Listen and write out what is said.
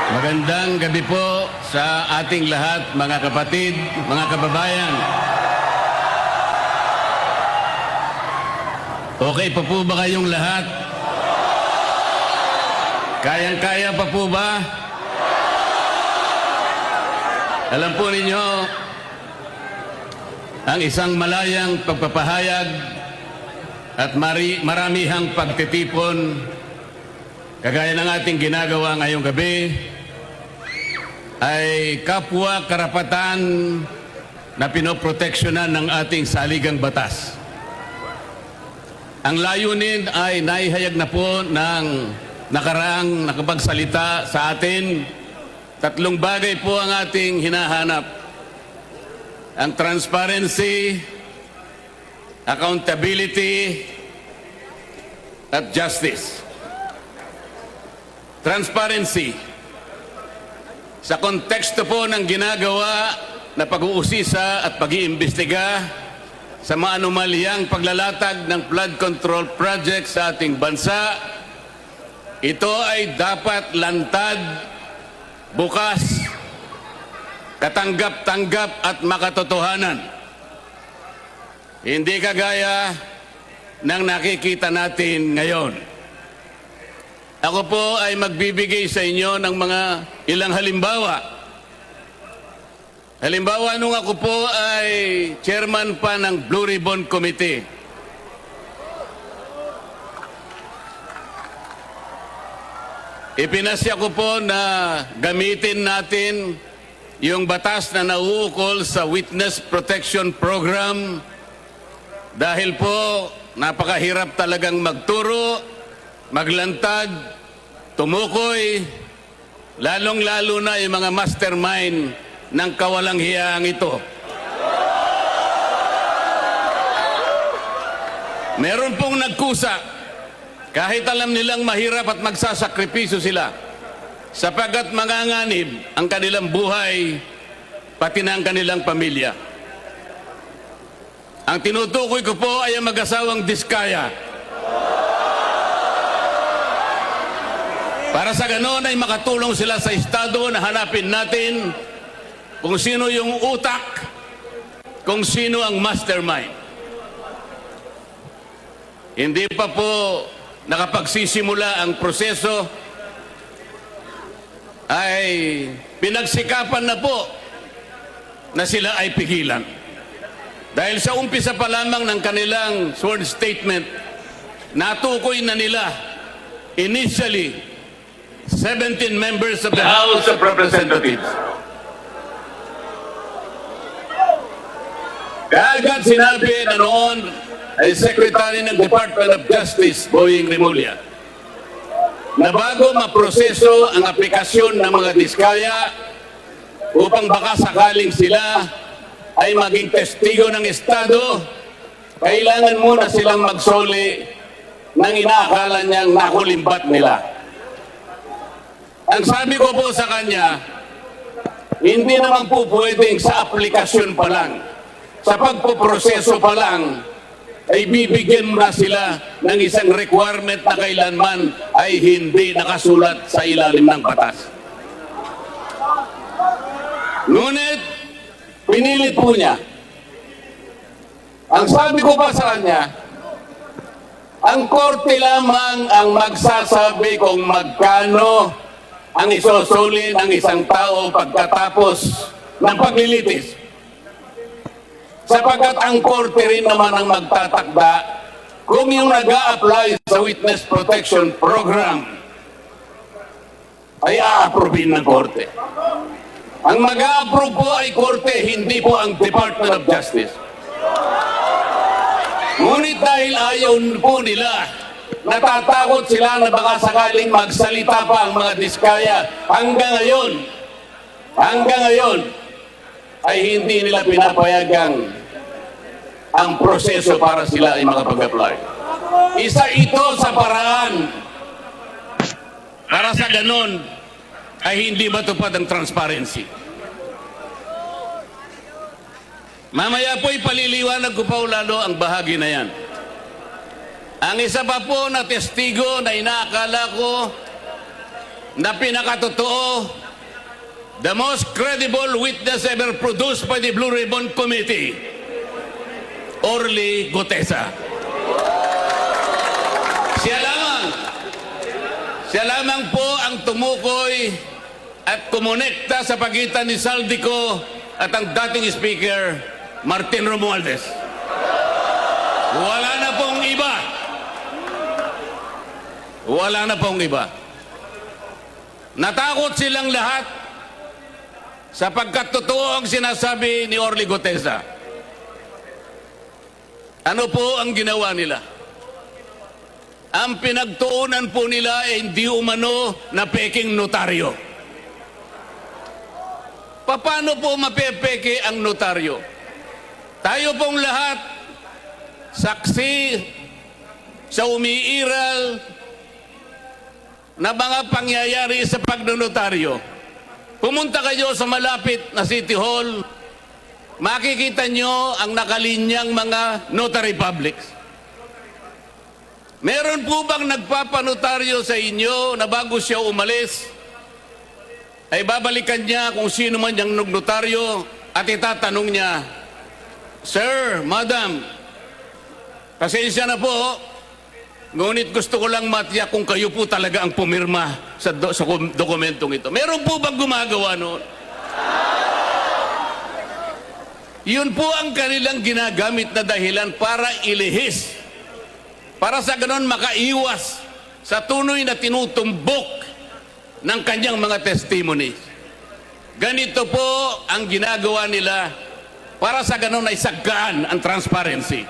Magandang gabi po sa ating lahat, mga kapatid, mga kababayan. Okay pa po ba kayong lahat? Kayang-kaya pa po ba? Alam po ninyo, ang isang malayang pagpapahayag at maramihang pagtitipon, kagaya ng ating ginagawa ngayong gabi, ay kapwa karapatan na pinoproteksyonan ng ating saligang batas. Ang layunin ay naihayag na po ng nakaraang nakapagsalita sa atin. Tatlong bagay po ang ating hinahanap: ang transparency, accountability, at justice. Transparency. Sa konteksto po ng ginagawa na pag-uusisa at pag-iimbestiga sa mga anomalyang paglalatag ng flood control project sa ating bansa, ito ay dapat lantad, bukas, katanggap-tanggap at makatotohanan. Hindi kagaya ng nakikita natin ngayon. Ako po ay magbibigay sa inyo ng mga ilang halimbawa. Halimbawa, nung ako po ay chairman pa ng Blue Ribbon Committee, ipinasya ko po na gamitin natin yung batas na nauukol sa Witness Protection Program dahil po napakahirap talagang magturo, maglantad, tumukoy, lalong-lalo na yung mga mastermind ng kawalang hiyang ito. Meron pong nagkusa, kahit alam nilang mahirap at magsasakripisyo sila, sapagkat manganganib ang kanilang buhay, pati na ang kanilang pamilya. Ang tinutukoy ko po ay ang mag-asawang Diskaya. Para sa ganon ay makatulong sila sa Estado na hanapin natin kung sino yung utak, kung sino ang mastermind. Hindi pa po nakapagsisimula ang proseso, ay pinagsikapan na po na sila ay pigilan. Dahil sa umpisa pa lamang ng kanilang sworn statement, natukoy na nila initially 17 members of the House of Representatives. Kaagad sinabi na noon ay Secretary ng Department of Justice, Boying Rimulya, na bago maproseso ang aplikasyon ng mga Diskaya upang baka sakaling sila ay maging testigo ng Estado, kailangan muna silang magsoli ng inaakala niyang nakulimbat nila. Ang sabi ko po sa kanya, hindi naman po pwedeng sa aplikasyon pa lang, sa pagpoproseso pa lang, ay bibigyan mo na sila ng isang requirement na kailanman ay hindi nakasulat sa ilalim ng batas. Ngunit, pinilit po niya. Ang sabi ko pa sa kanya, ang korte lamang ang magsasabi kung magkano ang isusuli ng isang tao pagkatapos ng paglilitis. Sapagkat ang korte rin naman ang magtatakda kung yung nag-a-apply sa Witness Protection Program ay a-approve ng korte. Ang mag-a-approve po ay korte, hindi po ang Department of Justice. Ngunit dahil ayaw po nila, natatakot sila na baka sakaling magsalita pa ang mga Diskaya, hanggang ngayon ay hindi nila pinapayagang ang proseso para sila ay makapag-apply. Isa ito sa paraan para sa ganon ay hindi matupad ang transparency. Mamaya po ipaliliwanag ko pa lalo ang bahagi na yan. Ang isa pa po na testigo na inaakala ko na pinakatotoo, the most credible witness ever produced by the Blue Ribbon Committee, Orly Gutesa. Siya lamang po ang tumukoy at kumonekta sa pagitan ni Saldico at ang dating speaker, Martin Romualdez. Wala na pong iba. Wala na pong iba. Natakot silang lahat sapagkat totoo ang sinasabi ni Orly Gutesa. Ano po ang ginawa nila? Ang pinagtuunan po nila ay hindi umano na peking notaryo. Paano po mapepeke ang notaryo? Tayo pong lahat, saksi sa umiiral na mga pangyayari sa pagnonotaryo. Pumunta kayo sa malapit na City Hall, makikita nyo ang nakalinyang mga notary publics. Meron po bang nagpapanotaryo sa inyo na bago siya umalis, ay babalikan niya kung sino man yung notaryo at itatanong niya, Sir, Madam, pasensya na po, ngunit gusto ko lang matiyak kung kayo po talaga ang pumirma sa dokumentong ito. Meron po bang gumagawa noon? Yun po ang kanilang ginagamit na dahilan para ilihis. Para sa ganon makaiwas sa tunay na tinutumbok ng kanyang mga testimonies. Ganito po ang ginagawa nila para sa ganon ay sagkaan ang transparency.